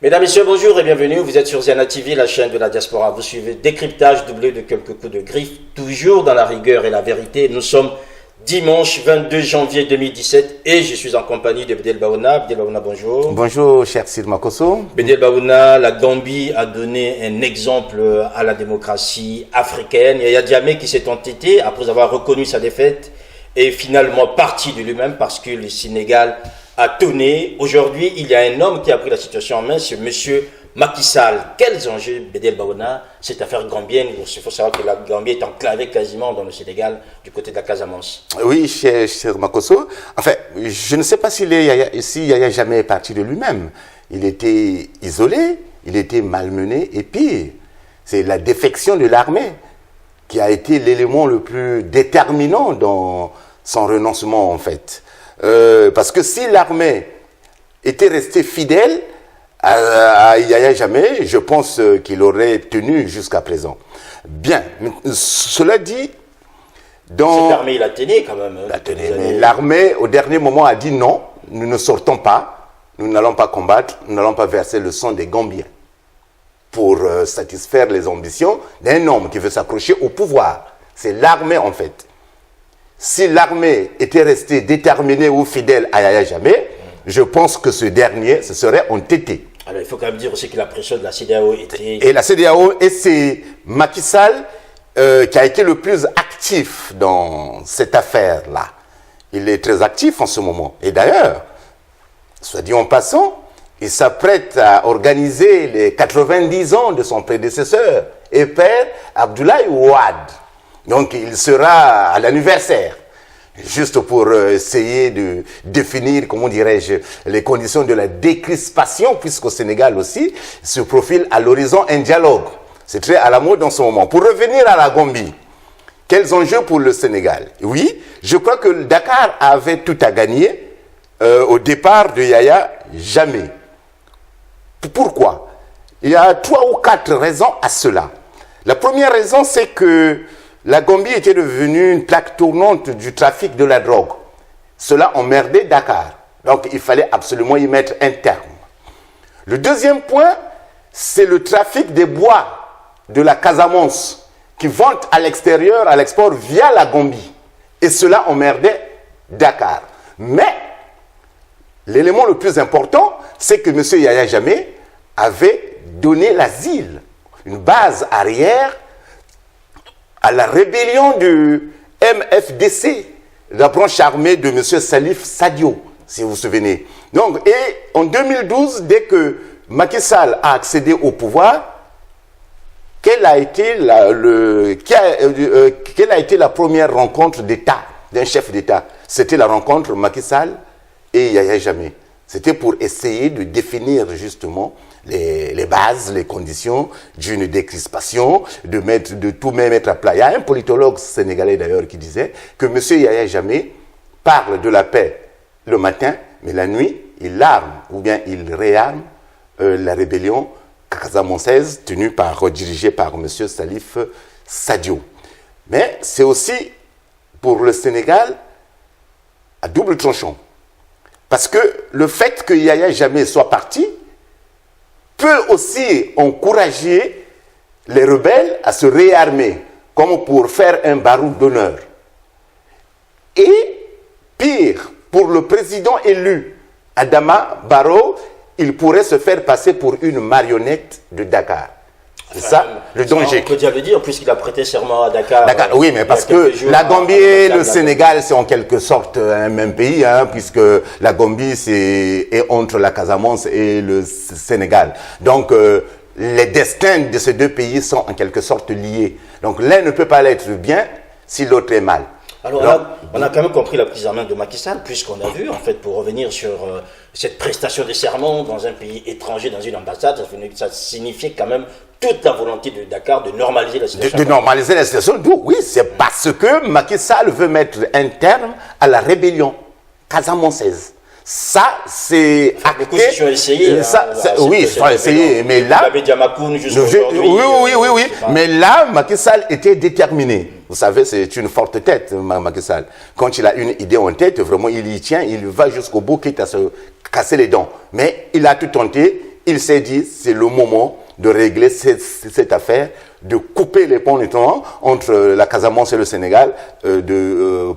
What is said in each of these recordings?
Mesdames, Messieurs, bonjour et bienvenue. Vous êtes sur Ziana TV, la chaîne de la diaspora. Vous suivez décryptage doublé de quelques coups de griffe, toujours dans la rigueur et la vérité. Nous sommes dimanche 22 janvier 2017 et je suis en compagnie de Bédel Baouna. Bédel Baouna, bonjour. Bonjour, cher Sir Makosso. Bédel Baouna, la Gambie a donné un exemple à la démocratie africaine. Il y a Diamé qui s'est entêté après avoir reconnu sa défaite et finalement parti de lui-même parce que le Sénégal a tonné. Aujourd'hui, il y a un homme qui a pris la situation en main, c'est monsieur Macky Sall. Quels enjeux, Bédel Baouna, cette affaire gambienne? Il faut savoir que la Gambie est enclavée quasiment dans le Sénégal, du côté de la Casamance. Oui, cher Makosso. Enfin, je ne sais pas si Yaya Jammeh est parti de lui-même. Il était isolé, il était malmené, et pire, c'est la défection de l'armée qui a été l'élément le plus déterminant dans son renoncement, en fait. Parce que si l'armée était restée fidèle à Yaya Jammeh, je pense qu'il aurait tenu jusqu'à présent. Bien, cela dit, dans... Cette armée, il a tenu quand même. Mais l'armée, au dernier moment, a dit non, nous ne sortons pas, nous n'allons pas combattre, nous n'allons pas verser le sang des Gambiens pour satisfaire les ambitions d'un homme qui veut s'accrocher au pouvoir. C'est l'armée, en fait. Si l'armée était restée déterminée ou fidèle à Yaya Jammeh, je pense que ce dernier se serait entêté. Alors, il faut quand même dire aussi que la pression de la CEDEAO était... Et la CEDEAO, et c'est Macky Sall qui a été le plus actif dans cette affaire-là. Il est très actif en ce moment. Et d'ailleurs, soit dit en passant, il s'apprête à organiser les 90 ans de son prédécesseur et père, Abdoulaye Wade. Donc, il sera à l'anniversaire, juste pour essayer de définir, comment dirais-je, les conditions de la décrispation, puisqu'au Sénégal aussi se profile à l'horizon un dialogue. C'est très à la mode en ce moment. Pour revenir à la Gambie, quels enjeux pour le Sénégal? Oui, je crois que le Dakar avait tout à gagner au départ de Yaya Jammeh. Pourquoi? Il y a 3 ou 4 raisons à cela. La première raison, c'est que la Gambie était devenue une plaque tournante du trafic de la drogue. Cela emmerdait Dakar. Donc, il fallait absolument y mettre un terme. Le deuxième point, c'est le trafic des bois de la Casamance qui vont à l'extérieur, à l'export via la Gambie. Et cela emmerdait Dakar. Mais, l'élément le plus important, c'est que M. Yaya Jammeh avait donné l'asile, une base arrière à la rébellion du MFDC, la branche armée de M. Salif Sadio, si vous vous souvenez. Donc, et en 2012, dès que Macky Sall a accédé au pouvoir, quelle a été la première rencontre d'État, d'un chef d'État? C'était la rencontre Macky Sall et Yaya Jammeh. C'était pour essayer de définir justement les bases, les conditions d'une décrispation, de tout mettre à plat. Il y a un politologue sénégalais d'ailleurs qui disait que M. Yaya Jammeh parle de la paix le matin, mais la nuit, il arme ou bien il réarme la rébellion casamançaise dirigée par M. Salif Sadio. Mais c'est aussi pour le Sénégal à double tranchant. Parce que le fait que Yaya Jammeh soit parti peut aussi encourager les rebelles à se réarmer, comme pour faire un baroud d'honneur. Et pire, pour le président élu, Adama Barrow, il pourrait se faire passer pour une marionnette de Dakar. C'est ça le danger. On peut déjà le dire, puisqu'il a prêté serment à Dakar. Oui, mais parce que la Gambie et le Sénégal, c'est en quelque sorte un même pays, puisque la Gambie est entre la Casamance et le Sénégal. Donc, les destins de ces deux pays sont en quelque sorte liés. Donc, l'un ne peut pas l'être bien si l'autre est mal. Alors là, on a quand même compris la prise en main de Macky Sall, puisqu'on a vu, en fait, pour revenir sur cette prestation de serment dans un pays étranger, dans une ambassade, ça signifiait quand même toute la volonté de Dakar de normaliser la situation. De normaliser la situation, oui, c'est parce que Macky Sall veut mettre un terme à la rébellion casamançaise. Ça, c'est acté. Beaucoup se sont essayés. Oui, ils sont essayés, mais là... Oui. Mais là, Macky Sall était déterminé. Vous savez, c'est une forte tête, Macky Sall. Quand il a une idée en tête, vraiment, il y tient, il va jusqu'au bout, quitte à se casser les dents. Mais il a tout tenté, il s'est dit, c'est le moment de régler cette affaire, de couper les ponts notamment entre la Casamance et le Sénégal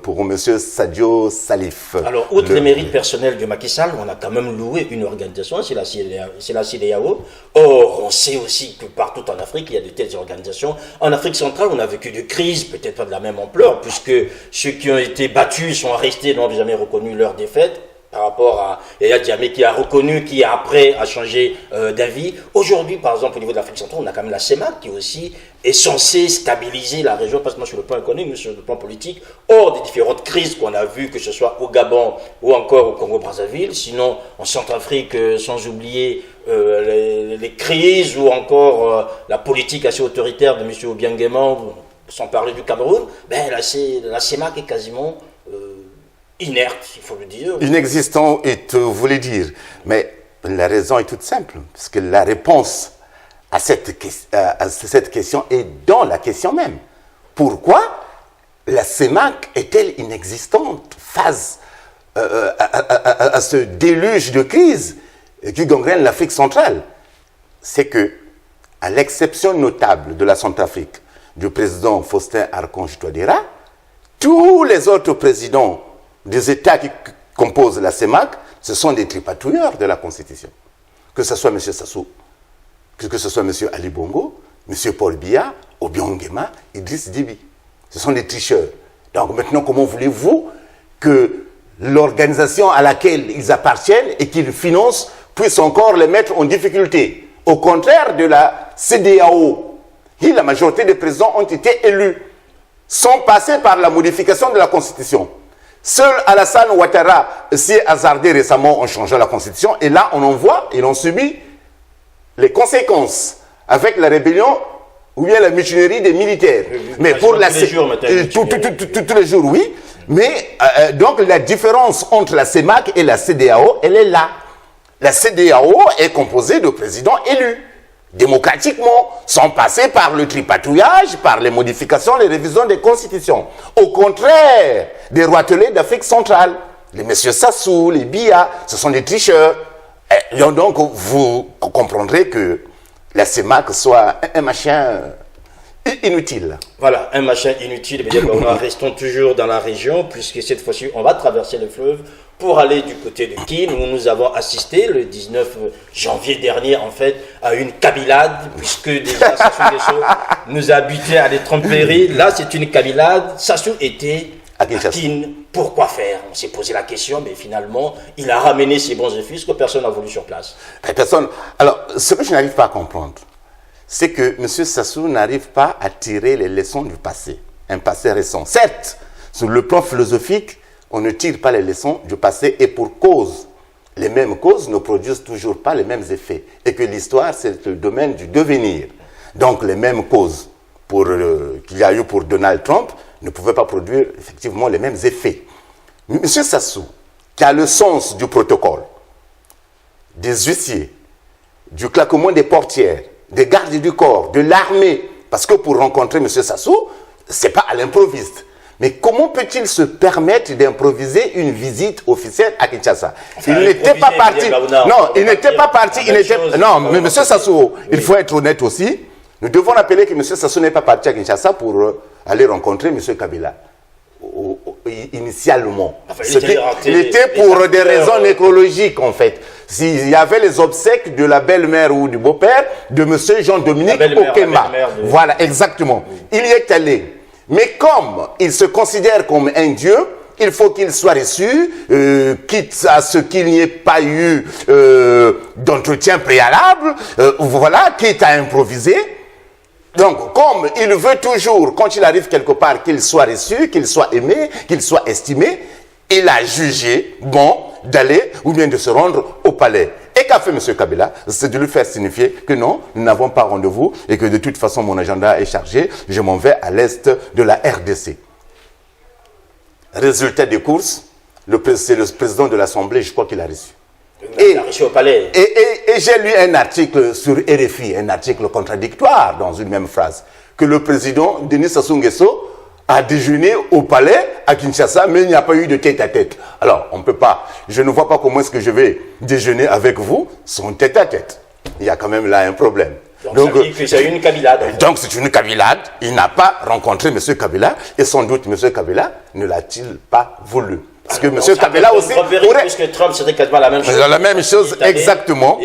pour M. Sadio Salif. Alors, outre les mérites personnels de Macky Sall, on a quand même loué une organisation, c'est la CEDEAO. Or, on sait aussi que partout en Afrique, il y a de telles organisations. En Afrique centrale, on a vécu de crises, peut-être pas de la même ampleur, puisque ceux qui ont été battus sont restés, n'ont jamais reconnu leur défaite. Par rapport à Yaya Jammeh qui a reconnu, qui après a changé d'avis. Aujourd'hui, par exemple, au niveau de l'Afrique centrale, on a quand même la CEMAC qui aussi est censée stabiliser la région, pas seulement sur le plan économique, mais sur le plan politique, hors des différentes crises qu'on a vues, que ce soit au Gabon ou encore au Congo-Brazzaville, sinon en Centrafrique, sans oublier les crises ou encore la politique assez autoritaire de M. Obiang-Nguema, sans parler du Cameroun, ben, la CEMAC est quasiment... inerte, il faut le dire. Inexistant, vous voulez dire. Mais la raison est toute simple, parce que la réponse à cette question est dans la question même. Pourquoi la CEMAC est-elle inexistante face à ce déluge de crise qui gangrène l'Afrique centrale? C'est que, à l'exception notable de la Centrafrique, du président Faustin Archange Touadéra, tous les autres présidents des États qui composent la CEMAC, ce sont des tripatouilleurs de la Constitution. Que ce soit M. Sassou, que ce soit M. Ali Bongo, M. Paul Biya, Obiang Nguema, Idriss Déby. Ce sont des tricheurs. Donc maintenant, comment voulez-vous que l'organisation à laquelle ils appartiennent et qu'ils financent puisse encore les mettre en difficulté? Au contraire de la CEDEAO, la majorité des présidents ont été élus sans passer par la modification de la Constitution. Seul Alassane Ouattara s'est hasardé récemment en changeant la Constitution. Et là, on en voit, ils ont subi les conséquences avec la rébellion ou bien la mutinerie des militaires. Mais pour la... Tous les jours, oui. Mais donc la différence entre la CEMAC et la CEDEAO, elle est là. La CEDEAO est composée de présidents élus, démocratiquement, sans passer par le tripatouillage, par les modifications, les révisions des constitutions. Au contraire des roitelets d'Afrique centrale, les messieurs Sassou, les Biya, ce sont des tricheurs. Et donc, vous comprendrez que la CEMAC soit un machin inutile. Voilà, un machin inutile. Mais restons toujours dans la région, puisque cette fois-ci, on va traverser le fleuve pour aller du côté de Kin, où nous avons assisté le 19 janvier dernier, en fait, à une cabillade, puisque déjà Sassou Nguesso nous a buté à des tromperies. Là, c'est une cabillade. Sassou était à Kin. Pourquoi faire? On s'est posé la question, mais finalement, il a ramené ses bons et fils que personne n'a voulu sur place. Personne. Alors, ce que je n'arrive pas à comprendre, c'est que M. Sassou n'arrive pas à tirer les leçons du passé, un passé récent. Certes, sur le plan philosophique, on ne tire pas les leçons du passé et pour cause. Les mêmes causes ne produisent toujours pas les mêmes effets. Et que l'histoire, c'est le domaine du devenir. Donc les mêmes causes qu'il y a eu pour Donald Trump ne pouvaient pas produire effectivement les mêmes effets. M. Sassou, qui a le sens du protocole, des huissiers, du claquement des portières, des gardes du corps, de l'armée, parce que pour rencontrer M. Sassou, ce n'est pas à l'improviste. Mais comment peut-il se permettre d'improviser une visite officielle à Kinshasa? Il n'était pas parti. Non, il n'était pas parti. Non, mais M. Sassou, il faut être honnête aussi. Nous devons rappeler que M. Sassou n'est pas parti à Kinshasa pour aller rencontrer M. Kabila. Initialement. Il était pour des raisons écologiques, en fait. S'il y avait les obsèques de la belle-mère ou du beau-père de M. Jean-Dominique Okema. Voilà, exactement. Il y est allé. Mais comme il se considère comme un dieu, il faut qu'il soit reçu, quitte à ce qu'il n'y ait pas eu d'entretien préalable, voilà, quitte à improviser. Donc, comme il veut toujours, quand il arrive quelque part, qu'il soit reçu, qu'il soit aimé, qu'il soit estimé, il a jugé bon d'aller ou bien de se rendre au palais. Et qu'a fait M. Kabila? C'est de lui faire signifier que non, nous n'avons pas rendez-vous et que de toute façon mon agenda est chargé, je m'en vais à l'est de la RDC. Résultat des courses, c'est le président de l'Assemblée, je crois qu'il a reçu. Il a reçu au palais. Et j'ai lu un article sur RFI, un article contradictoire dans une même phrase, que le président Denis Sassou Nguesso a déjeuné au palais à Kinshasa, mais il n'y a pas eu de tête-à-tête. Alors, on ne peut pas, je ne vois pas comment est-ce que je vais déjeuner avec vous sans tête-à-tête. il y a quand même là un problème. Donc ça veut dire que c'est une cabillade. En fait. Donc c'est une cabillade. Il n'a pas rencontré M. Kabila et sans doute M. Kabila ne l'a-t-il pas voulu. Parce que M. Kabila aussi pourrait... Puisque Trump, c'était quasiment la même chose. La même chose, exactement.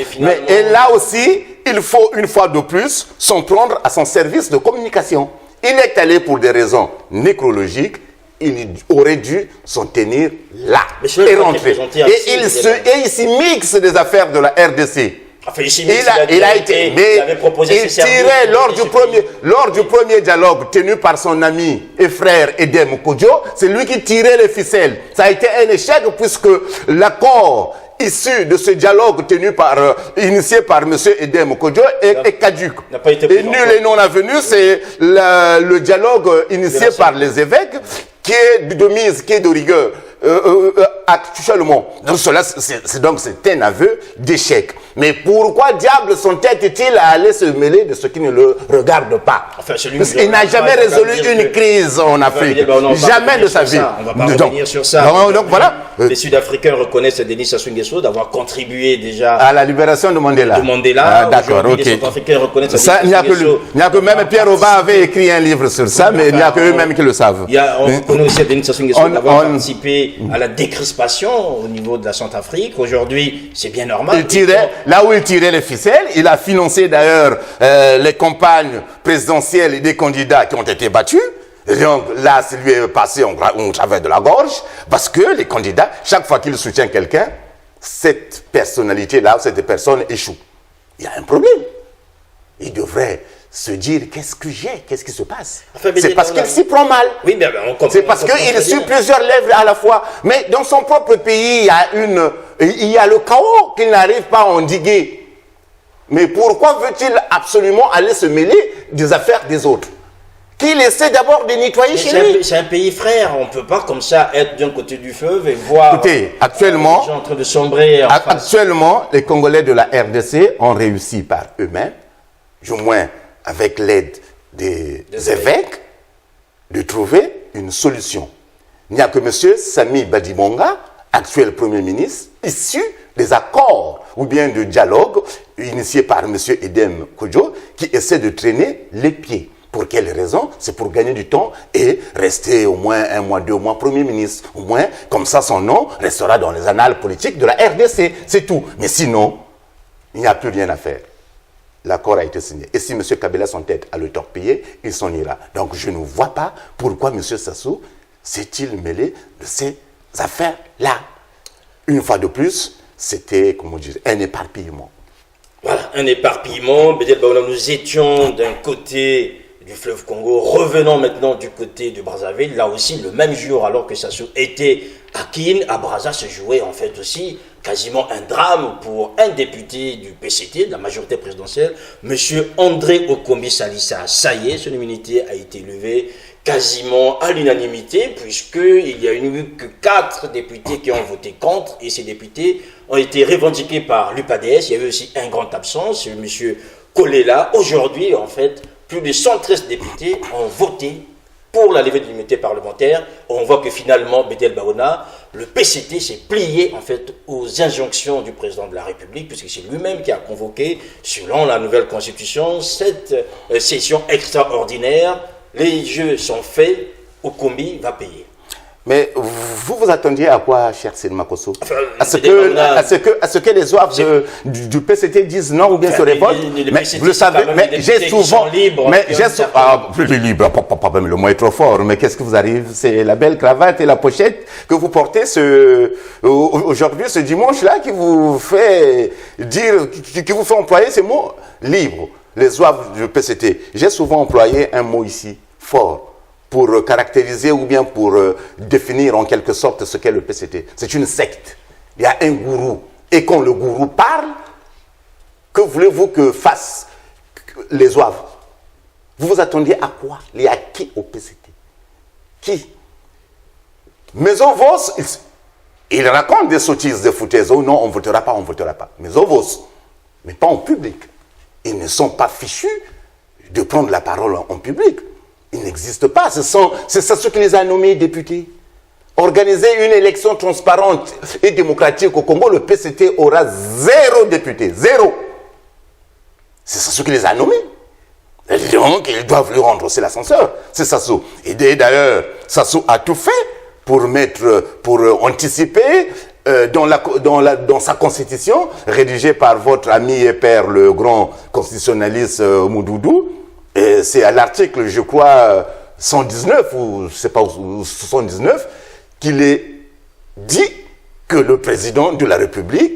Et là aussi, il faut une fois de plus s'en prendre à son service de communication. Il est allé pour des raisons nécrologiques. Il aurait dû s'en tenir là et rentrer. Et il s'y mixe des affaires de la RDC. Enfin, il a été, mais il tirait lors du premier dialogue tenu par son ami et frère Edem Kodjo, c'est lui qui tirait les ficelles. Ça a été un échec puisque l'accord issu de ce dialogue initié par M. Edem Kodjo est caduc. Et nul et non avenu, c'est le dialogue initié par les évêques qui est de mise, qui est de rigueur. Actuellement. Donc c'est un aveu d'échec. Mais pourquoi diable son tête est-il à aller se mêler de ce qui ne le regarde pas? Enfin, parce qu'il n'a jamais résolu une crise en Afrique. Jamais de sa vie. On va pas revenir sur ça. Donc voilà. Les Sud-Africains reconnaissent Denis Sassou Nguesso d'avoir contribué déjà à la libération de Mandela. D'accord, ok. Les Sud-Africains reconnaissent Denis Sassou Nguesso. Il n'y a que même Pierre Aubin avait écrit un livre sur ça, mais il n'y a que eux-mêmes qui le savent. On reconnaît aussi Denis Sassou Nguesso d'avoir participé à la décrispation au niveau de la Centrafrique. Aujourd'hui, c'est bien normal. Là où il tirait les ficelles, il a financé d'ailleurs les campagnes présidentielles des candidats qui ont été battus. Et donc là, ça lui est passé au travers de la gorge, parce que les candidats, chaque fois qu'ils soutiennent quelqu'un, cette personnalité-là, cette personne échoue. Il y a un problème. Il devrait se dire qu'est-ce que j'ai, qu'est-ce qui se passe. Enfin, c'est parce qu'il s'y prend mal. Oui, mais c'est parce qu'il suit plusieurs lèvres à la fois. Mais dans son propre pays, il y a le chaos qu'il n'arrive pas à endiguer. Mais pourquoi veut-il absolument aller se mêler des affaires des autres? Qu'il essaie d'abord de nettoyer chez lui. C'est un pays frère, on ne peut pas comme ça être d'un côté du fleuve et voir les gens en train de sombrer. Actuellement, les Congolais de la RDC ont réussi par eux-mêmes, du moins avec l'aide des évêques, de trouver une solution. Il n'y a que M. Sami Badibonga, actuel Premier ministre, issu des accords ou bien du dialogue initié par M. Edem Kodjo, qui essaie de traîner les pieds. Pour quelle raison? C'est pour gagner du temps et rester au moins 1 mois, 2 mois Premier ministre. Au moins, comme ça, son nom restera dans les annales politiques de la RDC. C'est tout. Mais sinon, il n'y a plus rien à faire. L'accord a été signé. Et si M. Kabila s'entête à le torpiller, il s'en ira. Donc, je ne vois pas pourquoi M. Sassou s'est-il mêlé de ces affaires-là. Une fois de plus, c'était, comment dire, un éparpillement. Voilà, un éparpillement. Nous étions d'un côté du fleuve Congo, revenons maintenant du côté de Brazzaville. Là aussi, le même jour, alors que Sassou était à Kin, à Brazza se jouait en fait aussi quasiment un drame pour un député du PCT, de la majorité présidentielle, M. André Okombi Salissa. Ça y est, son immunité a été levée quasiment à l'unanimité, puisqu'il n'y a eu que 4 députés qui ont voté contre, et ces députés ont été revendiqués par l'UPADS. Il y a eu aussi un grand absent, c'est M. Kolela. Aujourd'hui, en fait, plus de 113 députés ont voté pour la levée de l'immunité parlementaire. On voit que finalement, Bédel Baona, le PCT s'est plié en fait aux injonctions du président de la République, puisque c'est lui-même qui a convoqué, selon la nouvelle constitution, cette session extraordinaire. Les jeux sont faits, Okombi va payer. Mais vous vous attendiez à quoi, cher Selma Kosso? À ce que les oeuvres du PCT disent non ou bien se révoltent? Mais vous le savez, mais j'ai souvent... plus libre, pas même le mot est trop fort, mais qu'est-ce qui vous arrive? C'est la belle cravate et la pochette que vous portez aujourd'hui, ce dimanche-là, qui vous fait dire, qui vous fait employer ces mots libres. Les oeuvres du PCT. J'ai souvent employé un mot ici, fort, pour caractériser ou bien pour définir en quelque sorte ce qu'est le PCT. C'est une secte. Il y a un gourou. Et quand le gourou parle, que voulez-vous que fassent les oeuvres? Vous vous attendiez à quoi? Il y a qui au PCT? Qui? Mais Ovos, il raconte des sottises, des foutaises. Oh non, on ne votera pas, on ne votera pas. Mais Ovos, mais pas en public. Ils ne sont pas fichus de prendre la parole en public. Ils n'existent pas. C'est ça ce qui les a nommés députés. Organiser une élection transparente et démocratique au Congo, le PCT aura 0 député. 0. C'est Sassou qui les a nommés. Et donc, ils doivent lui rendre aussi l'ascenseur. C'est Sassou. Et d'ailleurs, Sassou a tout fait pour anticiper dans sa constitution, rédigée par votre ami et père, le grand constitutionnaliste Moudoudou. Et c'est à l'article, je crois, 119 ou je sais pas, ou 79, qu'il est dit que le président de la République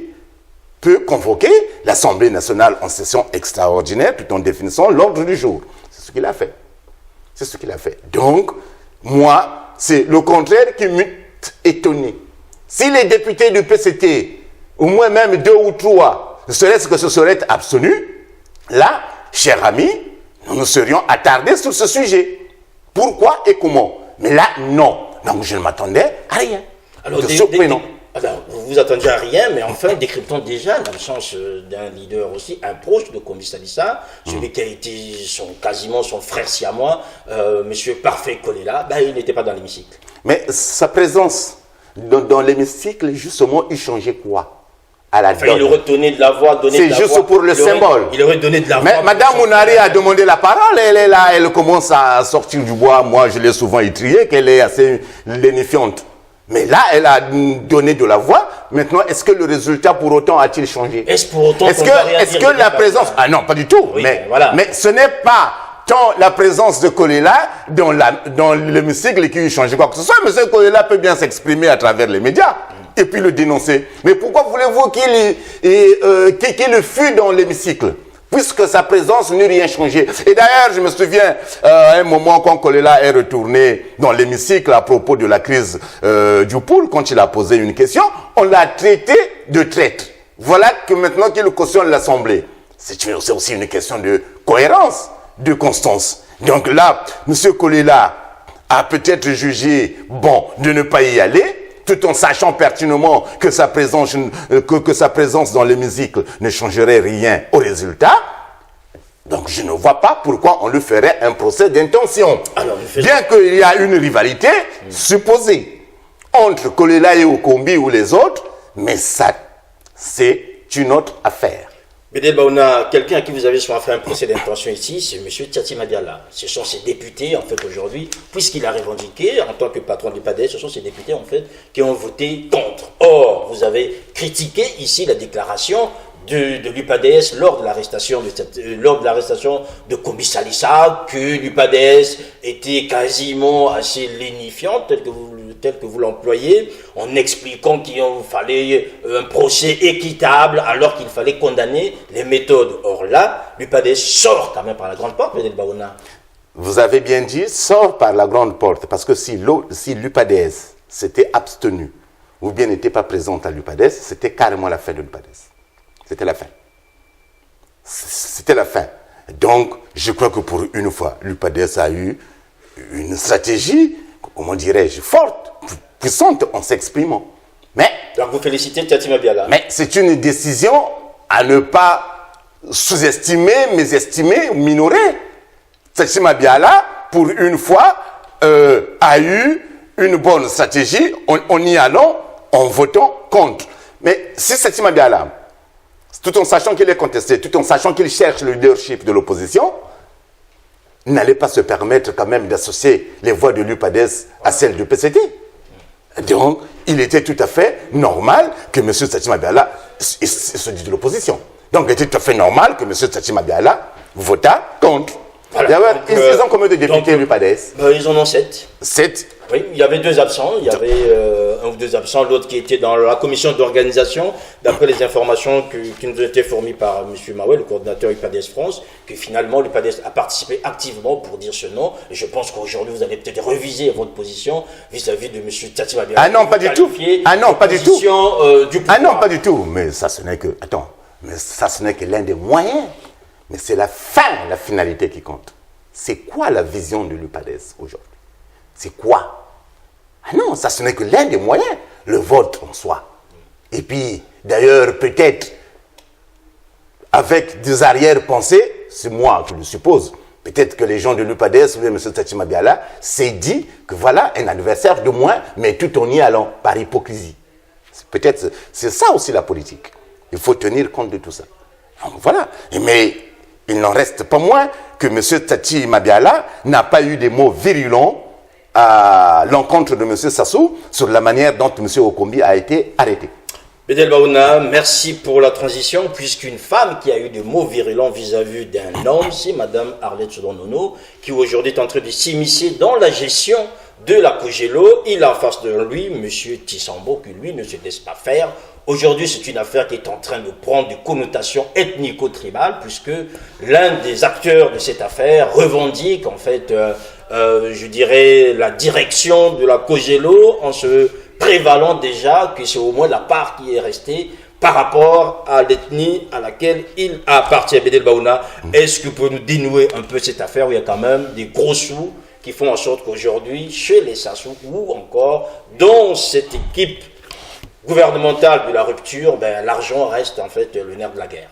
peut convoquer l'Assemblée nationale en session extraordinaire tout en définissant l'ordre du jour. C'est ce qu'il a fait. C'est ce qu'il a fait. Donc, moi, c'est le contraire qui m'est étonné. Si les députés du PCT, au moins même 2 ou 3, serait-ce que ce serait absolu, là, cher ami, nous nous serions attardés sur ce sujet. Pourquoi et comment? Mais là, non. Donc, je ne m'attendais à rien. Alors, alors, vous vous attendiez à rien, mais enfin, décryptons déjà l'absence d'un leader aussi, un proche de Kombi Salissa, celui qui a été quasiment son frère siamois, monsieur Parfait Kolela, il n'était pas dans l'hémicycle. Mais sa présence dans l'hémicycle, justement, il changeait quoi à la donne? Il aurait donné de la voix, c'est juste pour le symbole. Il aurait donné de la voix. Mais Madame Mounari a demandé la parole, elle est là, elle commence à sortir du bois. Moi, je l'ai souvent étriée, qu'elle est assez lénifiante. Mais là, elle a donné de la voix. Maintenant, est-ce que le résultat pour autant a-t-il changé? Est-ce pour autant est-ce que la présence... Ah non, pas du tout. Oui, mais ce n'est pas tant la présence de Kolela dans l'hémicycle qui change quoi que ce soit. M. Kolela peut bien s'exprimer à travers les médias et puis le dénoncer. Mais pourquoi voulez-vous qu'il fût dans l'hémicycle, puisque sa présence n'eut rien changé? Et d'ailleurs, je me souviens, à un moment, quand Kolela est retourné dans l'hémicycle à propos de la crise du pool, quand il a posé une question, on l'a traité de traître. Voilà que maintenant qu'il cautionne l'Assemblée. C'est aussi une question de cohérence, de constance. Donc là, M. Kolela a peut-être jugé bon de ne pas y aller, tout en sachant pertinemment que sa présence dans l'hémicycle ne changerait rien au résultat. Donc je ne vois pas pourquoi on lui ferait un procès d'intention. Bien qu'il y a une rivalité supposée entre Kolela et Okombi ou les autres, mais ça, c'est une autre affaire. Bédel Baouna, quelqu'un à qui vous avez souvent fait un procès d'intention ici, c'est M. Tchati Madiala. Ce sont ses députés, en fait, aujourd'hui, puisqu'il a revendiqué, en tant que patron du PADES, ce sont ses députés, en fait, qui ont voté contre. Or, vous avez critiqué ici la déclaration de l'UPADES lors de l'arrestation de Kombi Salissa, que l'UPADES était quasiment assez lénifiante, tel que vous l'employez, en expliquant qu'il fallait un procès équitable alors qu'il fallait condamner les méthodes. Or là, l'UPADES sort quand même par la grande porte, Bédel Baouna. Vous avez bien dit, sort par la grande porte, parce que si l'UPADES s'était abstenu, ou bien n'était pas présente à l'UPADES, c'était carrément la fin de l'UPADES. C'était la fin. C'était la fin. Donc, je crois que pour une fois, l'UPADES a eu une stratégie, comment dirais-je, forte, puissante en s'exprimant. Mais, donc vous félicitez Tchati Madiala. Mais c'est une décision à ne pas sous-estimer, mésestimer, minorer. Tchati Madiala, pour une fois, a eu une bonne stratégie en y allant, en votant contre. Mais si Tchati Madiala, tout en sachant qu'il est contesté, tout en sachant qu'il cherche le leadership de l'opposition, n'allait pas se permettre quand même d'associer les voix de l'UPADES à celles du PCT. Donc, il était tout à fait normal que M. Tchati Madiala se dise de l'opposition. Donc, il était tout à fait normal que M. Tchati Madiala votât contre. Voilà, ils ont combien de députés l'UPADES? Ils en ont 7. 7. Oui, il y avait 2 absents. Il y avait un ou 2 absents, l'autre qui était dans la commission d'organisation, d'après les informations qui nous ont été fournies par M. Mawé, le coordinateur UPADES France, que finalement l'UPADES a participé activement pour dire ce nom. Et je pense qu'aujourd'hui, vous allez peut-être reviser votre position vis-à-vis de M. Tchati Madiala. Ah non, pas du tout. Ah non, pas du tout. Ah non, pas du tout. Mais ça, ce n'est que... Attends. Mais ça, ce n'est que l'un des moyens. Mais c'est la fin, la finalité qui compte. C'est quoi la vision de l'UPADES aujourd'hui? C'est quoi? Ah non, ça ce n'est que l'un des moyens, le vote en soi. Et puis, d'ailleurs, peut-être, avec des arrière-pensées, c'est moi qui le suppose, peut-être que les gens de l'UPADES, ou M. Tchati Madiala, s'est dit que voilà, un adversaire de moins, mais tout en y allant, par hypocrisie. C'est ça aussi la politique. Il faut tenir compte de tout ça. Donc, voilà. Mais il n'en reste pas moins que M. Tati Mabiala n'a pas eu des mots virulents à l'encontre de M. Sassou sur la manière dont M. Okombi a été arrêté. Bédel Baouna, merci pour la transition, puisqu'une femme qui a eu des mots virulents vis-à-vis d'un homme, c'est Mme Arlette Soudan-Nono, qui aujourd'hui est en train de s'immiscer dans la gestion de la Kojelo. Il a en face de lui M. Tissambo, qui lui ne se laisse pas faire. Aujourd'hui, c'est une affaire qui est en train de prendre des connotations ethnico-tribales, puisque l'un des acteurs de cette affaire revendique en fait, je dirais, la direction de la Kojelo en se prévalant déjà que c'est au moins la part qui est restée par rapport à l'ethnie à laquelle il appartient. Bédel Baouna, est-ce que vous pouvez nous dénouer un peu cette affaire où il y a quand même des gros sous qui font en sorte qu'aujourd'hui, chez les Sassou ou encore dans cette équipe gouvernementale de la rupture, ben, l'argent reste en fait le nerf de la guerre?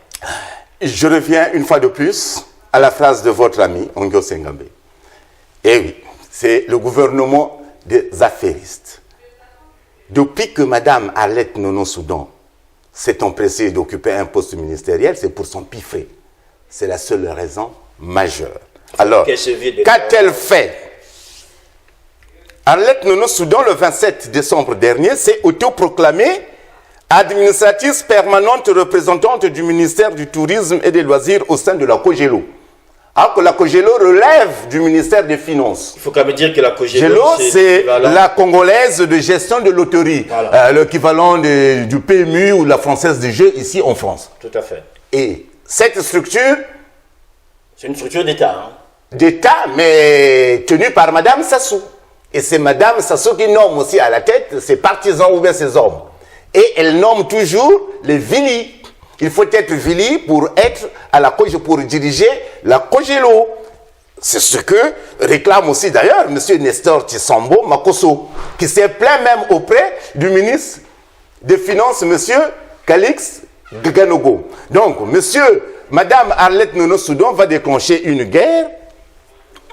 Je reviens une fois de plus à la phrase de votre ami Ongo Sengambe. Eh oui, c'est le gouvernement des affairistes. Depuis que Mme Arlette Nono Soudan s'est empressée d'occuper un poste ministériel, c'est pour son piffré. C'est la seule raison majeure. Alors, qu'a-t-elle fait? Arlette Nono Soudan, le 27 décembre dernier, s'est autoproclamée administratrice permanente représentante du ministère du Tourisme et des Loisirs au sein de la Kojelo. Alors que la Kojelo relève du ministère des Finances. Il faut quand même dire que la Kojelo, c'est la congolaise de gestion de loterie, voilà. L'équivalent du PMU ou la Française des Jeux ici en France. Tout à fait. Et cette structure... C'est une structure d'État. Hein? D'État, mais tenue par Mme Sassou. Et c'est Mme Sassou qui nomme aussi à la tête ses partisans ou bien ses hommes. Et elle nomme toujours les Vili. Il faut être Vili pour être à la Kojelo, pour diriger la Kojelo. C'est ce que réclame aussi d'ailleurs M. Nestor Tissambo Makosso, qui s'est plaint même auprès du ministre des Finances, M. Calix Ganogo. Donc, Mme Arlette Nono Soudan va déclencher une guerre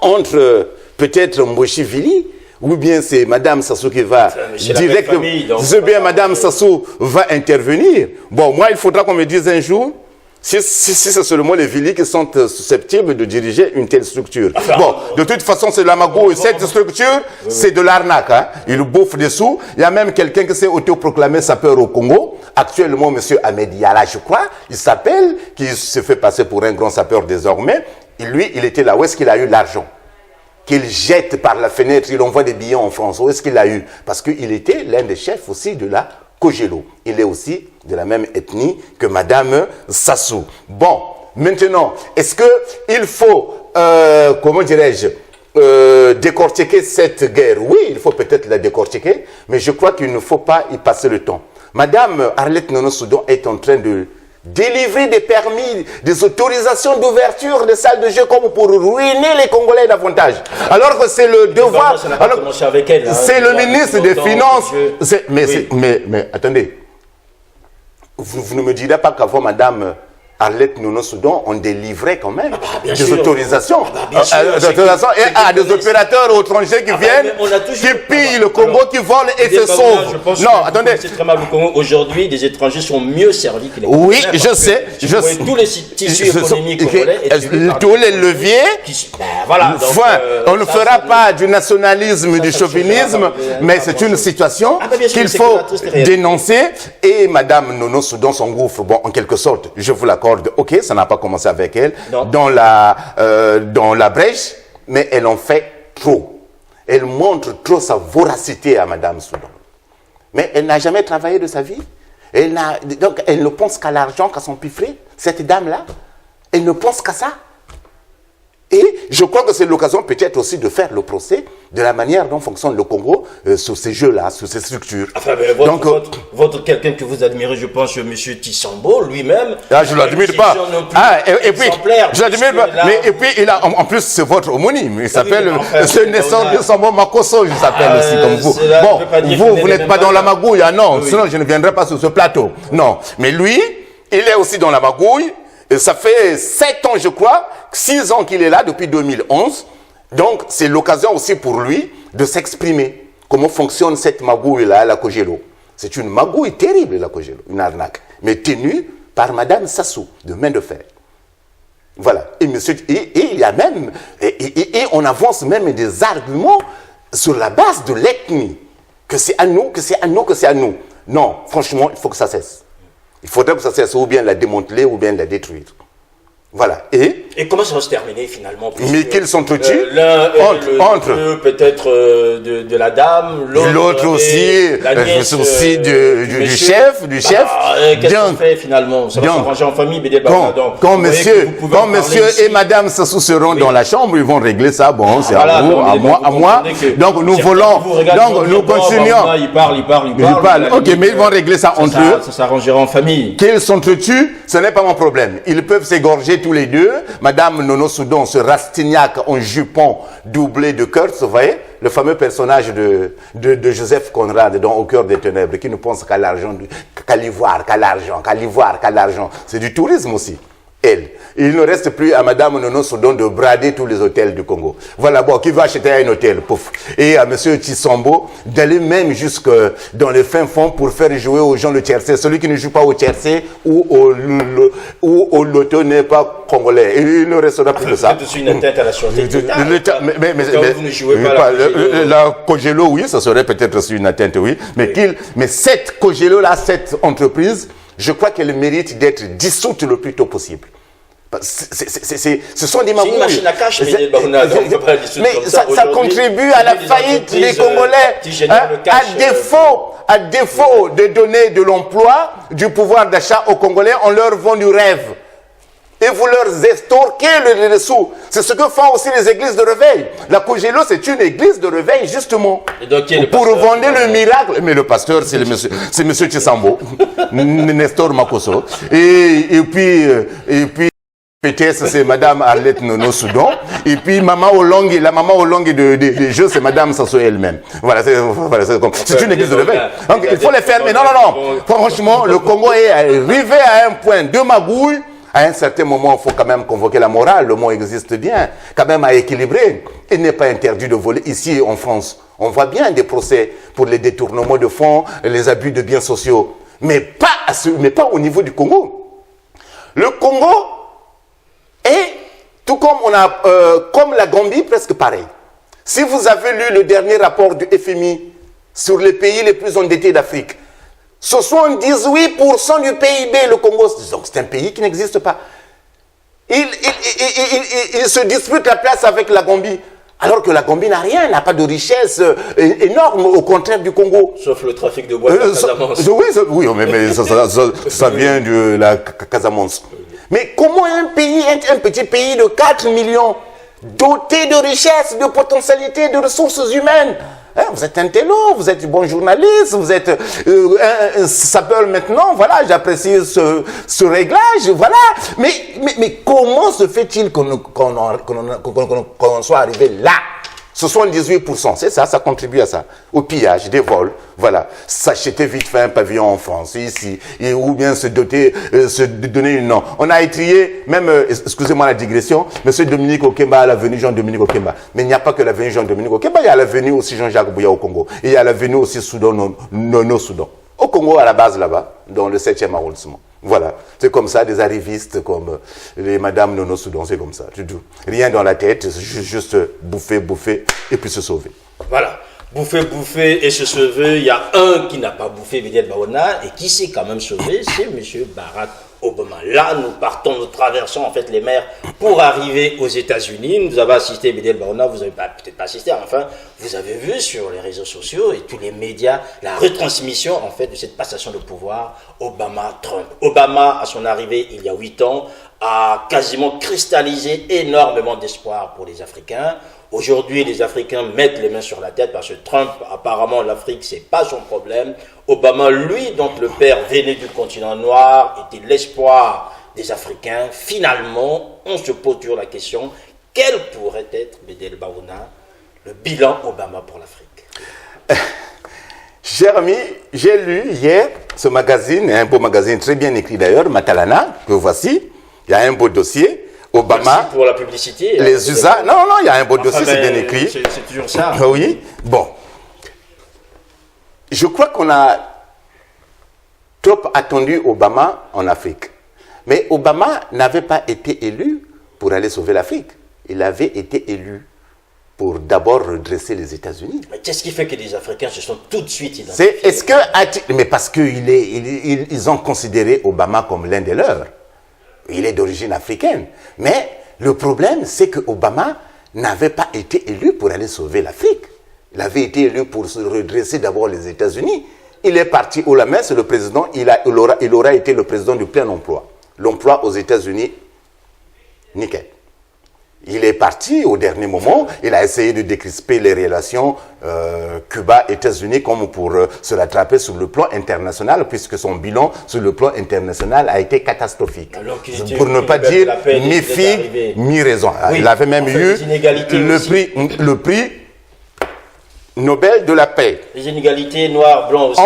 entre peut-être Mboshi Vili, ou bien c'est Mme Sassou qui va directement, ou bien Mme Sassou va intervenir. Bon, moi, il faudra qu'on me dise un jour si c'est seulement les Vili qui sont susceptibles de diriger une telle structure. Enfin, bon, de toute façon, c'est la magouille. Cette structure, c'est de l'arnaque. Hein. Il bouffe des sous. Il y a même quelqu'un qui s'est autoproclamé sapeur au Congo. Actuellement, M. Ahmed Yala, je crois, il s'appelle, qui se fait passer pour un grand sapeur désormais. Et lui, il était là. Où est-ce qu'il a eu l'argent qu'il jette par la fenêtre, il envoie des billets en France. Où est-ce qu'il a eu? Parce qu'il était l'un des chefs aussi de la Kojelo. Il est aussi de la même ethnie que Mme Sassou. Bon, maintenant, est-ce qu'il faut, comment dirais-je, décortiquer cette guerre? Oui, il faut peut-être la décortiquer, mais je crois qu'il ne faut pas y passer le temps. Mme Arlette Nono Soudan est en train de délivrer des permis, des autorisations d'ouverture de salles de jeu comme pour ruiner les Congolais davantage. Alors que c'est le devoir... C'est le ministre des Finances... Mais attendez, vous ne me direz pas qu'avant Mme Arlette Nono Soudan, on délivrait quand même des autorisations. Et des opérateurs étrangers qui viennent, qui pillent le Congo, qui volent et se sauvent. Non, attendez. C'est très mal au Congo. Aujourd'hui, des étrangers sont mieux servis que les Congolais. Oui, je sais. Tous les tissus économiques congolais. Tous les leviers. On ne fera pas du nationalisme, du chauvinisme, mais c'est une situation qu'il faut dénoncer. Et Mme Nono Soudan s'engouffre, bon, en quelque sorte, je vous l'accorde. Ok, ça n'a pas commencé avec elle, dans la brèche, mais elle en fait trop. Elle montre trop sa voracité à Mme Soudan. Mais elle n'a jamais travaillé de sa vie. Donc elle ne pense qu'à l'argent, qu'à son piffré, cette dame-là. Elle ne pense qu'à ça. Et je crois que c'est l'occasion peut-être aussi de faire le procès de la manière dont fonctionne le Congo sur ces jeux-là, sur ces structures. Enfin, votre quelqu'un que vous admirez, je pense, M. Tissambo, lui-même... Ah, je ne l'admire pas. Et puis, je l'admire pas. Mais et puis, il a, en plus, c'est votre homonyme. Il s'appelle ce Nestor Tissambo Makosso, je s'appelle aussi comme vous. Bon, vous n'êtes pas dans la magouille, ah non, sinon je ne viendrai pas sur ce plateau. Non, mais lui, il est aussi dans la magouille. Et ça fait 7 ans, je crois, 6 ans qu'il est là, depuis 2011. Donc, c'est l'occasion aussi pour lui de s'exprimer. Comment fonctionne cette magouille-là, la Kojelo? C'est une magouille terrible, la Kojelo, une arnaque. Mais tenue par Mme Sassou, de main de fer. Voilà. Et il y a même, et on avance même des arguments sur la base de l'ethnie. Que c'est à nous, que c'est à nous, que c'est à nous. Non, franchement, il faut que ça cesse. Il faudrait que ça cesse, ou bien la démanteler, ou bien la détruire. Voilà. Et comment ça va se terminer finalement? Mais qu'ils s'entretuent entre peut-être de la dame, l'autre aussi, la nièce, aussi du chef. Qu'est-ce qu'on fait finalement? Ça va s'arranger en famille, quand monsieur et madame s'associeront dans la chambre, ils vont régler ça. Bon, c'est à vous, à moi. Donc nous volons, donc nous continuons. Il parle. Ok, mais ils vont régler ça entre eux. Ça s'arrangera en famille. Qu'ils s'entretuent, ce n'est pas mon problème. Ils peuvent s'égorger tous les deux. Madame Nono Soudon, ce Rastignac en jupon doublé de Kurtz, vous voyez, le fameux personnage de Joseph Conrad dans Au cœur des ténèbres, qui ne pense qu'à l'argent, qu'à l'ivoire, qu'à l'argent. C'est du tourisme aussi. Elle. Il ne reste plus à Madame Nono Soudon de brader tous les hôtels du Congo. Voilà, bon, qui va acheter un hôtel, pouf. Et à Monsieur Tshisambo d'aller même jusque dans le fin fond pour faire jouer aux gens le tiercé. Celui qui ne joue pas au tiercé ou au loto n'est pas congolais. Et il ne restera plus de ça. C'est une atteinte à la sûreté de l'État. Mais vous ne jouez pas la Cogelo, oui, ça serait peut-être aussi une atteinte, oui. Mais cette Cogelo-là, cette entreprise, je crois qu'elle mérite d'être dissoute le plus tôt possible. Ce sont des magouilles. C'est une machine à cash, mais ça contribue à la faillite des Congolais. À défaut de donner de l'emploi, du pouvoir d'achat aux Congolais, on leur vend du rêve. Et vous leur estorquez les sous. C'est ce que font aussi les églises de réveil. La Cogelo, c'est une église de réveil, justement. Pour vendre le miracle. Mais le pasteur, c'est monsieur Tshisambo, Nestor Makoso. Et puis, PTS, c'est Madame Arlette Nono Soudon. Et puis, la maman au longue des jeux, c'est Madame Sasso elle-même. Voilà, c'est une église de réveil. Donc, il faut les fermer. Non. Franchement, le Congo est arrivé à un point de magouille. À un certain moment, il faut quand même convoquer la morale. Le mot existe bien. Quand même à équilibrer. Il n'est pas interdit de voler. Ici, en France, on voit bien des procès pour les détournements de fonds, les abus de biens sociaux. Mais pas au niveau du Congo. Le Congo est, tout comme comme la Gambie, presque pareil. Si vous avez lu le dernier rapport du FMI sur les pays les plus endettés d'Afrique, 78% du PIB, le Congo, donc c'est un pays qui n'existe pas. Il se dispute la place avec la Gambie, alors que la Gambie n'a rien, n'a pas de richesse énorme, au contraire du Congo. Sauf le trafic de bois de la Casamance. Oui, mais ça vient de la Casamance. Mais comment un petit pays de 4 millions, doté de richesses, de potentialités, de ressources humaines, vous êtes un télo, vous êtes un bon journaliste, vous êtes un sapeur maintenant, voilà, j'apprécie ce réglage, voilà. Mais comment se fait-il qu'on soit arrivé là? 78%, c'est ça, ça contribue à ça. Au pillage, des vols, voilà. S'acheter vite fait un pavillon en France, ici, ou bien se donner une nom. On a étrié, même, excusez-moi la digression, M. Dominique Okemba à l'avenue Jean-Dominique Okemba. Mais il n'y a pas que l'avenue Jean-Dominique Okemba, il y a l'avenue aussi Jean-Jacques Bouya au Congo. Et il y a l'avenue aussi Soudan, Nono Soudan. Au Congo, à la base là-bas, dans le 7e arrondissement. Voilà, c'est comme ça, des arrivistes comme les Madame Nono Soudon, c'est comme ça. Rien dans la tête, juste bouffer et puis se sauver. Voilà, bouffer et se sauver. Il y a un qui n'a pas bouffé, Bédiel Baona, et qui s'est quand même sauvé, c'est M. Barack Obama. Là, nous traversons en fait les mers pour arriver aux États-Unis. Nous avons assisté, Bédiel Baona, vous n'avez peut-être pas assisté, enfin, vous avez vu sur les réseaux sociaux et tous les médias la retransmission en fait de cette passation de pouvoir Obama-Trump. Obama, à son arrivée il y a 8 ans, a quasiment cristallisé énormément d'espoir pour les Africains. Aujourd'hui, les Africains mettent les mains sur la tête parce que Trump, apparemment, l'Afrique, c'est pas son problème. Obama, lui, dont le père venait du continent noir, était l'espoir des Africains. Finalement, on se pose toujours la question, quel pourrait être, Bédiel Baona, le bilan Obama pour l'Afrique? Cher ami, j'ai lu hier ce magazine, un beau magazine très bien écrit d'ailleurs, Matalana, que voici. Il y a un beau dossier. Obama. Merci pour la publicité. Les usages. Non, il y a un beau dossier, c'est bien écrit. C'est toujours ça. Oui. Bon. Je crois qu'on a trop attendu Obama en Afrique. Mais Obama n'avait pas été élu pour aller sauver l'Afrique. Il avait été élu pour d'abord redresser les États-Unis. Mais qu'est-ce qui fait que les Africains se sont tout de suite identifiés? Mais parce qu'ils ont considéré Obama comme l'un des leurs. Il est d'origine africaine. Mais le problème, c'est que Obama n'avait pas été élu pour aller sauver l'Afrique. Il avait été élu pour se redresser d'abord les États-Unis. Il est parti au la main, c'est le président, il aura été le président du plein emploi. L'emploi aux États-Unis, nickel. Il est parti au dernier moment, il a essayé de décrisper les relations Cuba-États-Unis comme pour se rattraper sur le plan international, puisque son bilan sur le plan international a été catastrophique. Pour ne pas dire mi-figue, mi-raison. Oui, il avait même eu le prix Nobel de la paix. Les inégalités noirs, blancs aussi.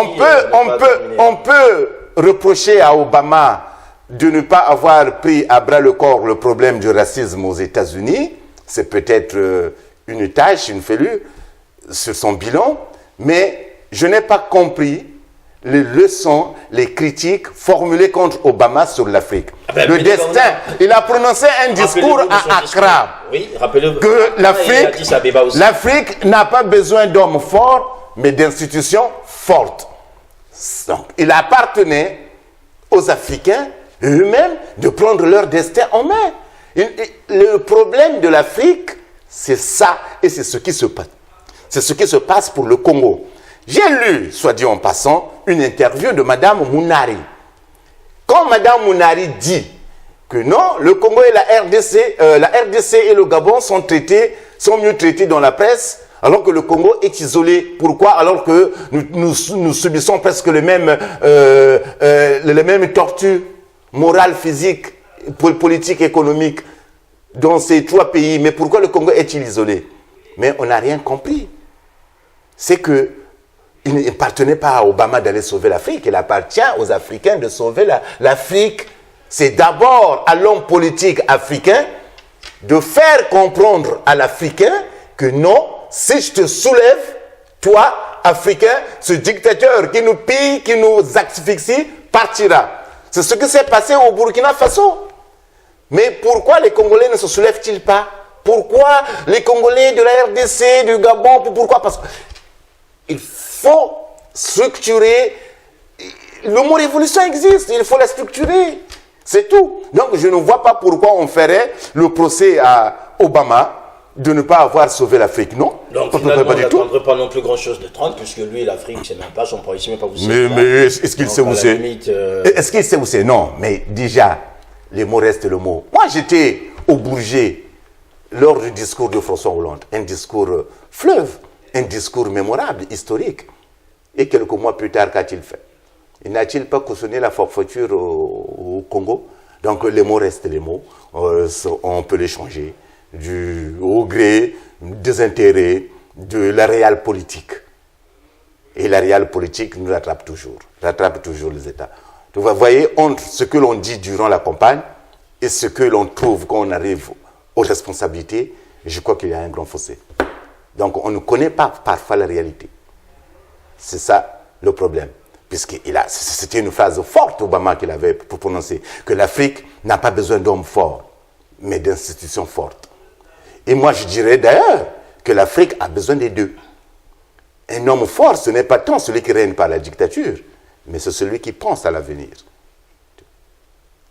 On peut reprocher à Obama de ne pas avoir pris à bras le corps le problème du racisme aux États-Unis. C'est peut-être une tâche, une fêlure sur son bilan, mais je n'ai pas compris les leçons, les critiques formulées contre Obama sur l'Afrique. Le destin, il a prononcé un discours à Accra, que l'Afrique n'a pas besoin d'hommes forts, mais d'institutions fortes. Donc, il appartenait aux Africains eux-mêmes de prendre leur destin en main. Le problème de l'Afrique, c'est ça, et c'est ce qui se passe. C'est ce qui se passe pour le Congo. J'ai lu, soit dit en passant, une interview de Mme Mounari. Quand Mme Mounari dit que non, le Congo et la RDC et le Gabon sont mieux traités dans la presse, alors que le Congo est isolé. Pourquoi? Alors que nous subissons presque les mêmes tortures morales, physiques, politiques, économiques dans ces trois pays. Mais pourquoi le Congo est-il isolé? Mais on n'a rien compris. C'est que il n'appartenait pas à Obama d'aller sauver l'Afrique. Il appartient aux Africains de sauver l'Afrique. C'est d'abord à l'homme politique africain de faire comprendre à l'Africain que non, si je te soulève, toi, Africain, ce dictateur qui nous pille, qui nous asphyxie, partira. C'est ce qui s'est passé au Burkina Faso. Mais pourquoi les Congolais ne se soulèvent-ils pas? Pourquoi les Congolais de la RDC, du Gabon, pourquoi? Parce qu'il faut structurer. Le mot révolution existe, il faut la structurer. C'est tout. Donc je ne vois pas pourquoi on ferait le procès à Obama de ne pas avoir sauvé l'Afrique, non? Donc finalement, on n'attendrait pas non plus grand-chose de Trump, puisque lui, l'Afrique, c'est même pas son pays, c'est même pas vous. Mais est-ce qu'il sait où c'est? Est-ce qu'il sait où c'est? Non, mais déjà, les mots restent le mot. Moi, j'étais au Bourget lors du discours de François Hollande, un discours fleuve, un discours mémorable, historique. Et quelques mois plus tard, qu'a-t-il fait? N'a-t-il pas cautionné la forfaiture au Congo? Donc les mots restent les mots, on peut les changer au gré des intérêts de la réelle politique. Et la réelle politique nous rattrape toujours les États. Donc, vous voyez, entre ce que l'on dit durant la campagne et ce que l'on trouve quand on arrive aux responsabilités, je crois qu'il y a un grand fossé. Donc on ne connaît pas parfois la réalité. C'est ça le problème. C'était une phrase forte, Obama, qu'il avait prononcée, que l'Afrique n'a pas besoin d'hommes forts, mais d'institutions fortes. Et moi, je dirais d'ailleurs que l'Afrique a besoin des deux. Un homme fort, ce n'est pas tant celui qui règne par la dictature, mais c'est celui qui pense à l'avenir.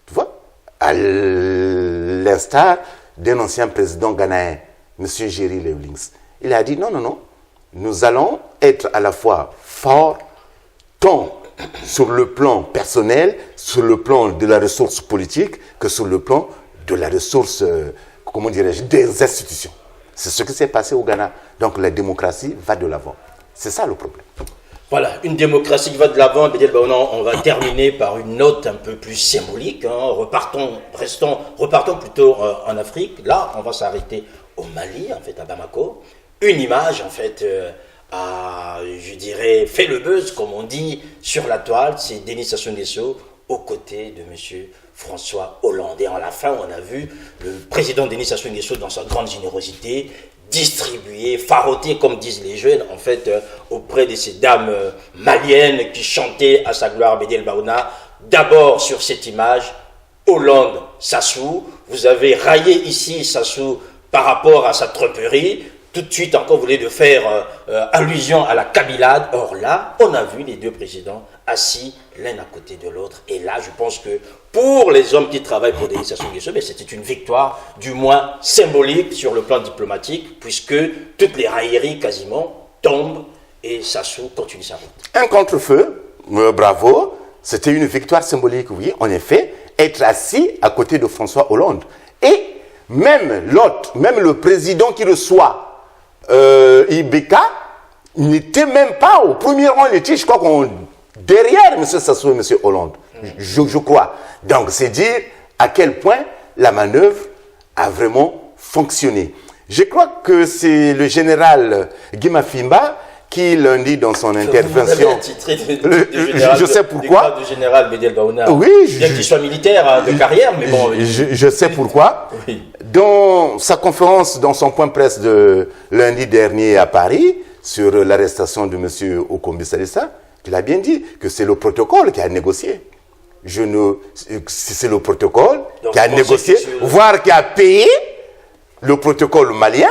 Tu vois? À l'instar d'un ancien président ghanéen, M. Jerry Rawlings. Il a dit non, nous allons être à la fois forts, tant sur le plan personnel, sur le plan de la ressource politique, que sur le plan de la ressource, comment dirais-je, des institutions. C'est ce qui s'est passé au Ghana. Donc la démocratie va de l'avant. C'est ça le problème. Voilà, une démocratie qui va de l'avant. On va terminer par une note un peu plus symbolique. Repartons plutôt en Afrique. Là, on va s'arrêter au Mali, en fait, à Bamako. Une image, en fait, je dirais, fait le buzz, comme on dit, sur la toile. C'est Denis Sassou Nguesso aux côtés de M. François Hollande. Et à la fin, on a vu le président Denis Sassou Nguesso, dans sa grande générosité, distribuer, faroter, comme disent les jeunes, en fait, auprès de ces dames maliennes qui chantaient à sa gloire Bédiel Baouna. D'abord, sur cette image, Hollande, Sassou, vous avez raillé ici Sassou par rapport à sa tromperie. Tout de suite, encore, vous voulez de faire allusion à la cabillade. Or là, on a vu les deux présidents assis l'un à côté de l'autre. Et là, je pense que pour les hommes qui travaillent pour Denis Sassou Nguesso, c'était une victoire, du moins symbolique sur le plan diplomatique, puisque toutes les railleries quasiment tombent et Sassou continue sa route. Un contre-feu, bravo, c'était une victoire symbolique, oui, en effet, être assis à côté de François Hollande. Et même l'autre, même le président qui reçoit Ibeka, n'était même pas au premier rang, il était, je crois, derrière M. Sassou et M. Hollande, je crois. Donc, c'est dire à quel point la manœuvre a vraiment fonctionné. Je crois que c'est le général Guy Mafimba qui, lundi, dans son intervention... Je sais pourquoi. Du général Bédel Baouna. Oui. Bien qu'il soit militaire de carrière, mais bon... Je sais pourquoi. Oui. Dans sa conférence, dans son point presse de lundi dernier à Paris, sur l'arrestation de M. Okombi Salissa, il a bien dit que c'est le protocole qui a négocié. C'est le protocole qui a négocié, voire qui a payé le protocole malien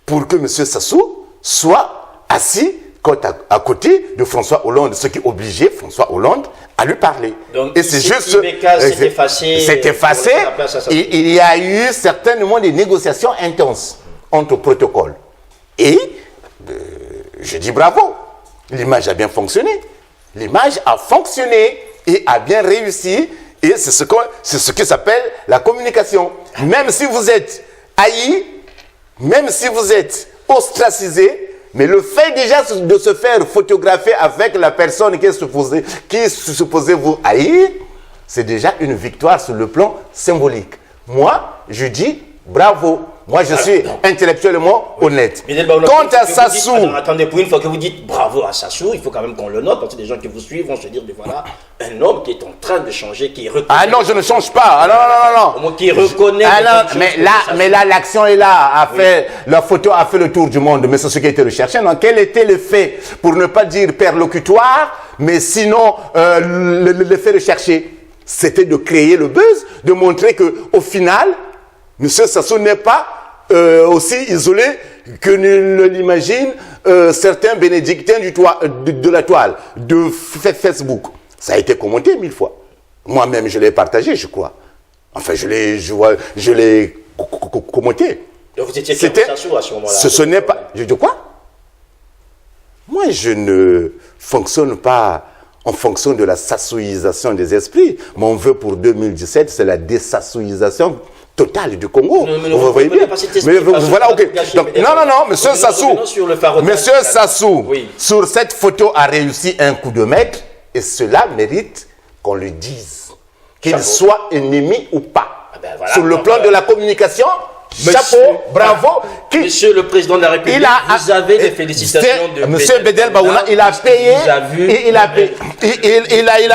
pour que M. Sassou soit assis côte à côté de François Hollande, ce qui obligeait François Hollande à lui parler. Donc, et c'est juste... s'est effacé. C'est effacé. Il y a eu certainement des négociations intenses entre protocoles. Et je dis bravo. L'image a bien fonctionné. L'image a fonctionné et a bien réussi. Et c'est ce qui s'appelle la communication. Même si vous êtes haï, même si vous êtes ostracisé, mais le fait déjà de se faire photographier avec la personne qui est supposée vous haïr, c'est déjà une victoire sur le plan symbolique. Moi, je dis bravo. Moi, je suis intellectuellement honnête. Quant à Sassou... Attendez, pour une fois que vous dites bravo à Sassou, il faut quand même qu'on le note, parce que des gens qui vous suivent vont se dire, voilà, un homme qui est en train de changer, qui reconnaît... Ah non, je ne change pas. Ah non. Au moins qui reconnaît... Ah non, mais là, l'action est là. La photo a fait le tour du monde, mais c'est ce qui a été recherché. Donc, quel était l'effet, pour ne pas dire perlocutoire, mais sinon, l'effet recherché, c'était de créer le buzz, de montrer qu'au final, M. Sassou n'est pas aussi isolé que ne l'imaginent certains bénédictins de la toile, de Facebook. Ça a été commenté 1000 fois. Moi-même, je l'ai partagé, je crois. Enfin, je l'ai commenté. Donc vous étiez avec Sassou à ce moment-là. Ce n'est pas... Je dis quoi? Moi, je ne fonctionne pas en fonction de la sassouisation des esprits. Mon vœu pour 2017, c'est la désassouisation totale du Congo. Vous voyez bien. Mais voilà, ok. Donc, non, monsieur Sassou, oui, sur cette photo a réussi un coup de maître et cela mérite qu'on le dise. Qu'il soit ennemi ou pas. Ah ben voilà, sur le plan de la communication, chapeau, bravo. Monsieur le Président de la République, vous avez des félicitations de Monsieur Bédel Baouna, il a payé. Il a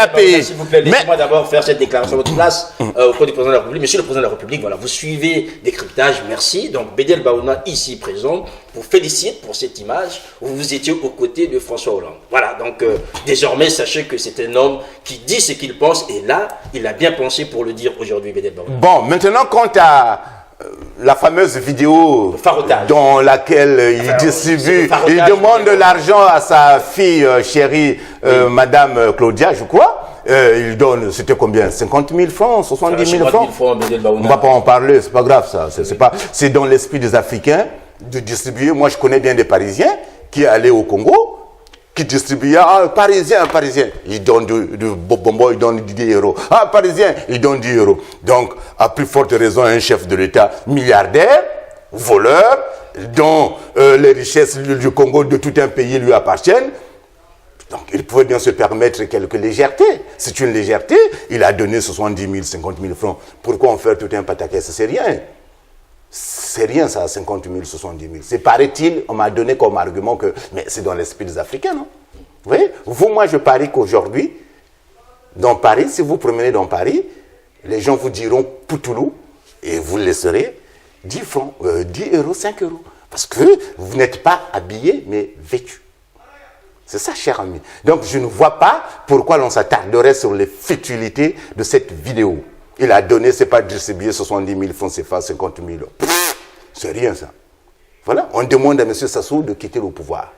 payé. S'il vous plaît, laissez-moi d'abord faire cette déclaration de votre place auprès du Président de la République. Monsieur le Président de la République, voilà, vous suivez Décryptage, merci. Donc Bédel Baouna, ici présent, vous félicite pour cette image où vous étiez aux côtés de François Hollande. Voilà, donc désormais, sachez que c'est un homme qui dit ce qu'il pense et là, il a bien pensé pour le dire aujourd'hui, Bédel Baouna. Bon, maintenant, quant à la fameuse vidéo dans laquelle il distribue, il demande de l'argent à sa fille chérie, Madame Claudia, je crois. Il donne, c'était combien? 50 000 francs, 70 000 francs. On ne va pas en parler, c'est pas grave ça. C'est dans l'esprit des Africains de distribuer. Moi, je connais bien des Parisiens qui allaient au Congo, qui distribuaient, Parisien. Ils donnent du bonbon, ils donnent 10 euros. Parisien, ils donnent 10 euros. Donc, à plus forte raison, un chef de l'État milliardaire, voleur, dont les richesses du Congo de tout un pays lui appartiennent. Donc, il pouvait bien se permettre quelques légèretés. C'est une légèreté. Il a donné 70 000, 50 000 francs. Pourquoi en faire tout un pataquès? C'est rien. C'est rien ça, 50 000, 70 000. C'est paraît-il, on m'a donné comme argument que... Mais c'est dans l'esprit des Africains, non? Vous voyez? Moi, je parie qu'aujourd'hui, dans Paris, si vous promenez dans Paris, les gens vous diront Poutoulou et vous laisserez 10 francs, 10 euros, 5 euros. Parce que vous n'êtes pas habillé, mais vêtu. C'est ça, cher ami. Donc, je ne vois pas pourquoi l'on s'attarderait sur les futilités de cette vidéo. Il a donné, c'est pas distribué 70 000 francs CFA, 50 000. C'est rien ça. Voilà, on demande à M. Sassou de quitter le pouvoir.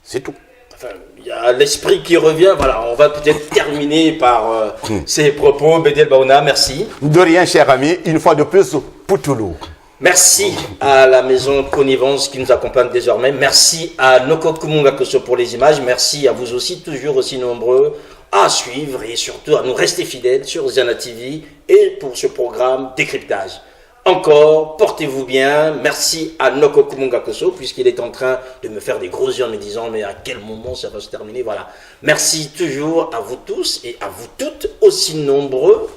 C'est tout. Enfin, il y a l'esprit qui revient. Voilà, on va peut-être terminer par ces propos. Bédel Baouna, merci. De rien, cher ami, une fois de plus, pour Toulouse. Merci à la maison Connivence qui nous accompagne désormais. Merci à Noko Kumunga Koso pour les images. Merci à vous aussi, toujours aussi nombreux, à suivre et surtout à nous rester fidèles sur Ziana TV et pour ce programme décryptage. Encore, portez-vous bien. Merci à Noko Kumunga Koso puisqu'il est en train de me faire des gros yeux en me disant mais à quel moment ça va se terminer. Voilà. Merci toujours à vous tous et à vous toutes aussi nombreux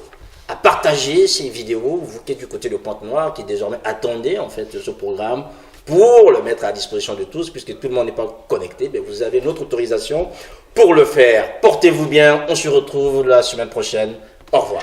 à partager ces vidéos, vous qui êtes du côté de Pointe-Noire, qui désormais attendez en fait ce programme pour le mettre à la disposition de tous, puisque tout le monde n'est pas connecté, mais vous avez notre autorisation pour le faire. Portez-vous bien, on se retrouve la semaine prochaine. Au revoir.